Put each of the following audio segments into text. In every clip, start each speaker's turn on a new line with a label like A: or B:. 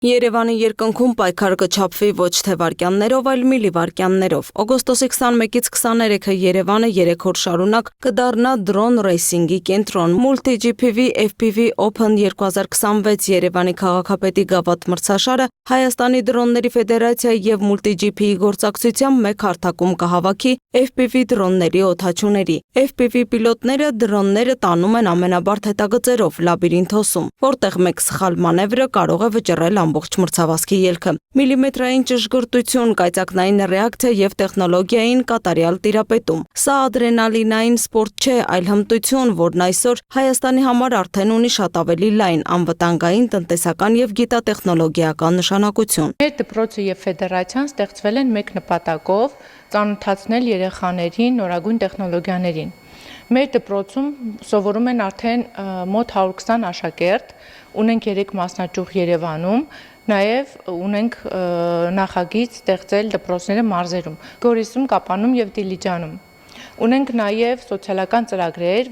A: Երևանի երկնքում պայքար կչափվի ոչ թե վայրկյաններով, այլ միլիվայրկյաններով։ Օգոստոսի 21-ից 23-ը Երևանը 3 օր շարունակ կդառնա դրոն ռեյսինգի կենտրոն։ Multi-GPV FPV Open 2026 Երևանի քաղաքապետի գավաթ մրցաշարը Հայաստանի դրոնների ֆեդերացիայի եւ Multi-GP-ի գործակցությամբ մեկ հարթակում կհավաքի FPV դրոնների օդաչուների։ FPV պիլոտները դրոնները տանում են ամենաբարդ հետագծերով լաբիրինթոսում, որտեղ մեկ սխալ մանևրը կարող է վճռել ամբողջ մրցավազքի ելքը։ Միլիմետրային ճշգրտություն, կայծակնային ռեակցիա եւ տեխնոլոգիային կատարյալ տիրապետում։ Սա ադրենալինային սպորտ չէ, այլ հմտություն, որն այսօր Հայաստանի համար արդեն ունի շատ ավելի լայն, անվտանգային, տնտեսական եւ գիտատեխնոլոգիական նշանակություն։
B: Մեր դպրոցը եւ ֆեդերացիան ստեղծվել են մեկ նպատակով՝ ծանոթացնել երեխաներին նորագույն տեխնոլոգիաներին։ Մեր դպրոցում սովորում են արդեն մոտ 120 աշակերտ, ունենք 3 մասնաճյուղ Երևանում, նաև ունենք նախագիծ ստեղծել դպրոցները մարզերում, Գորիսում, Կապանում եւ Դիլիջանում։ Ունենք նաև սոցիալական ծրագրեր,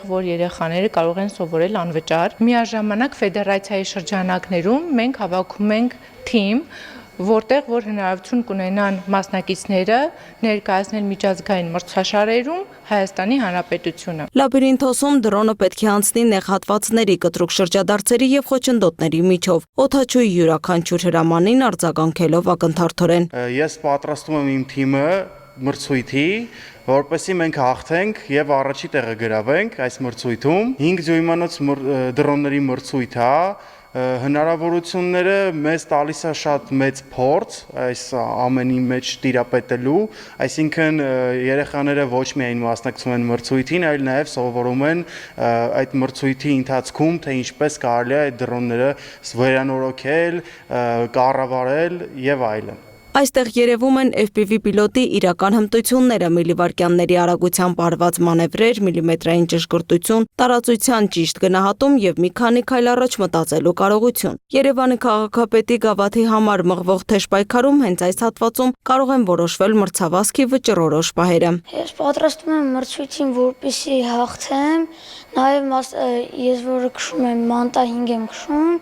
B: որ երեխաները կարող են սովորել անվճար։ Միաժամանակ ֆեդերացիայի շրջանակներում մենք հավաքում ենք թիմ, որտեղ որ հնարավորություն կունենան մասնակիցները ներկայացնել միջազգային մրցաշարերում Հայաստանի Հանրապետությունը։
A: Լաբիրինթոսում դրոնը պետք է անցնի նեղ հատվածների, կտրուկ շրջադարձերի եւ խոչընդոտների միջով։ Օդաչուի յուրաքանչյուր հրամանին արձագանքելով ակնթարթորեն։
C: Ես պատրաստում եմ իմ թիմը մրցույթի, որպեսզի մենք հաղթենք եւ առաջի տեղը գրավենք այս մրցույթում։ 5 դյույմանոց դրոնների մրցույթ է։ Հնարավորությունները մեզ տալիս է շատ մեծ փորձ այս ամենի մեջ տիրապետելու, այսինքն երեխաները ոչ միայն մասնակցում են մրցույթին, այլ նաև սովորում են այդ մրցույթի ընթացքում, թե ինչպես կարելի է այդ դրոնները վերանորոգել, կառավարել եւ այլն։
A: Այստեղ երևում են FPV պիլոտի իրական հմտությունները՝ միլիվայրկյանների արագությամբ արված մանևրեր, միլիմետրային ճշգրտություն, տարածության ճիշտ գնահատում եւ մի քանի քայլ առաջ մտածելու կարողություն։ Երևանի քաղաքապետի գավաթի համար մղվող թեժ պայքարում հենց այս հատվածում կարող են որոշվել մրցավազքի վճռորոշ պահերը։
D: Ես պատրաստում եմ մրցույթին, որպեսզի հաղթեմ, նաեւ ես որը քշում եմ մանտա 5 եմ քշում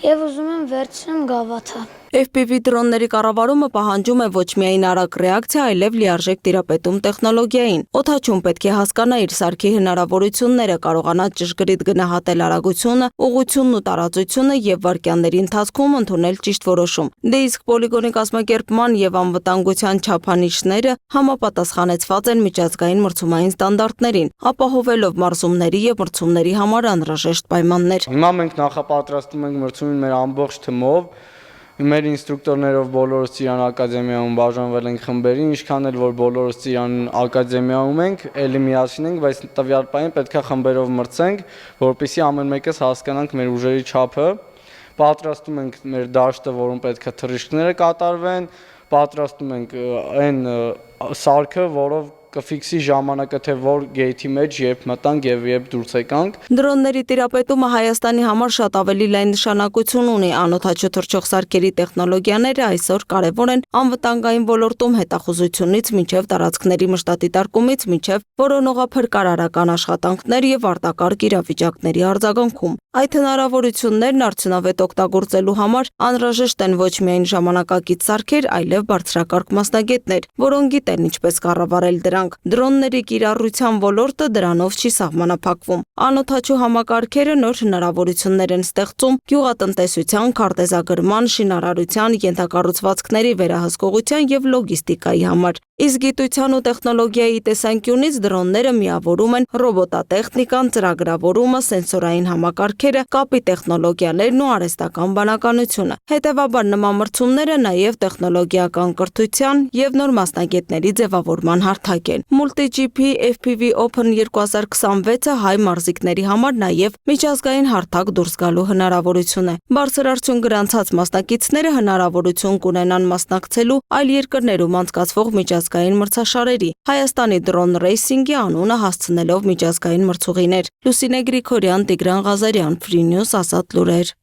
D: եւ ուզում եմ վերցնեմ գավաթը։
A: FPV դրոնների կառավարումը պահանջում է ոչ միայն արագ ռեակցիա, այլև լիարժեք տիրապետում տեխնոլոգիային։ Օդաչուն պետք է հասկանա իր սարքի հնարավորությունները, կարողանա ճշգրիտ գնահատել արագությունը, ուղղությունն ու տարածությունը եւ վայրկյանների ընթացքում ընդունել ճիշտ որոշում։ Դե իսկ պոլիգոնի կազմակերպման եւ անվտանգության չափանիշները համապատասխանեցված են միջազգային մրցումային ստանդարտներին, ապահովելով մարզումների եւ մրցումների համար անհրաժեշտ պայմաններ։
E: Հիմա մենք նախապատրաստում ենք մրցումին մեր ամբողջ թիմով։ Մեր ինստրուկտորներով բոլորս Ծիրան ակադեմիայում բաժանվել ենք խմբերի, ինչքան էլ որ բոլորս Ծիրան ակադեմիայում ենք, ելի միասին ենք, բայց տվյալ պահին պետք է խմբերով մրցենք, որպեսզի ամեն մեկս հասկանանք մեր ուժերի չափը։ Պատրաստում ենք մեր դաշտը, որում պետք է թռիչքները կատարվեն, պատրաստում ենք այն սարքը, որով կֆիքսի ժամանակը, թե որ գեյթի մեջ երբ մտանք եւ երբ դուրս եկանք։
A: Դրոնների տիրապետումը Հայաստանի համար շատ ավելի լայն նշանակություն ունի։ Անօդաչու թռչող սարքերի տեխնոլոգիաները այսօր կարևոր են անվտանգային ոլորտում հետախուզությունից մինչև տարածքների մշտադիտարկումից մինչև որոնողափրկարարական աշխատանքներ եւ արտակարգ իրավիճակների արձագանքում։ Այդ հնարավորություններն արդյունավետ օգտագործելու համար անհրաժեշտ են ոչ միայն ժամանակակից սարքեր, այլև բարձրակարգ մասնագետներ, որոնք գիտեն ինչպես կառավարել դրանք։ Դրոնների կիրառության ոլորտը դրանով չի սահմանափակվում։ Անօդաչու համակարգերը նոր հնարավորություններ են ստեղծում գյուղատնտեսության, քարտեզագրման, շինարարության, ենթակառուցվածքների վերահսկողության եւ լոգիստիկայի համար։ Իսկ գիտության ու տեխնոլոգիայի տեսանկյունից դրոնները միավորում են ռոբոտատեխնիկան, ծրագրավորումը, սենսորային համակարգերը, կապի տեխնոլոգիաներն ու արհեստական բանականությունը։ Հետևաբար նման մրցումները նաև տեխնոլոգիական կրթության եւ նոր մասնագետների ձևավորման հարթակ են։ Multi-GP FPV Open 2026-ը հայ մարզիկների համար նաև միջազգային հարթակ դուրս գալու հնարավորություն է։ Բարձր արդյունք գրանցած մասնակիցները հնարավորություն կունենան մասնակցելու այլ երկրներում անցկացվող միջազգային մրցաշարերի, Հայաստանի դրոն ռեյսինգի անունը հասցնելով միջազգային մրցուղիներ։ Լուսինե Գրիգորյան, Տիգրան Ղազարյան, Free News, Ազատ լուրեր։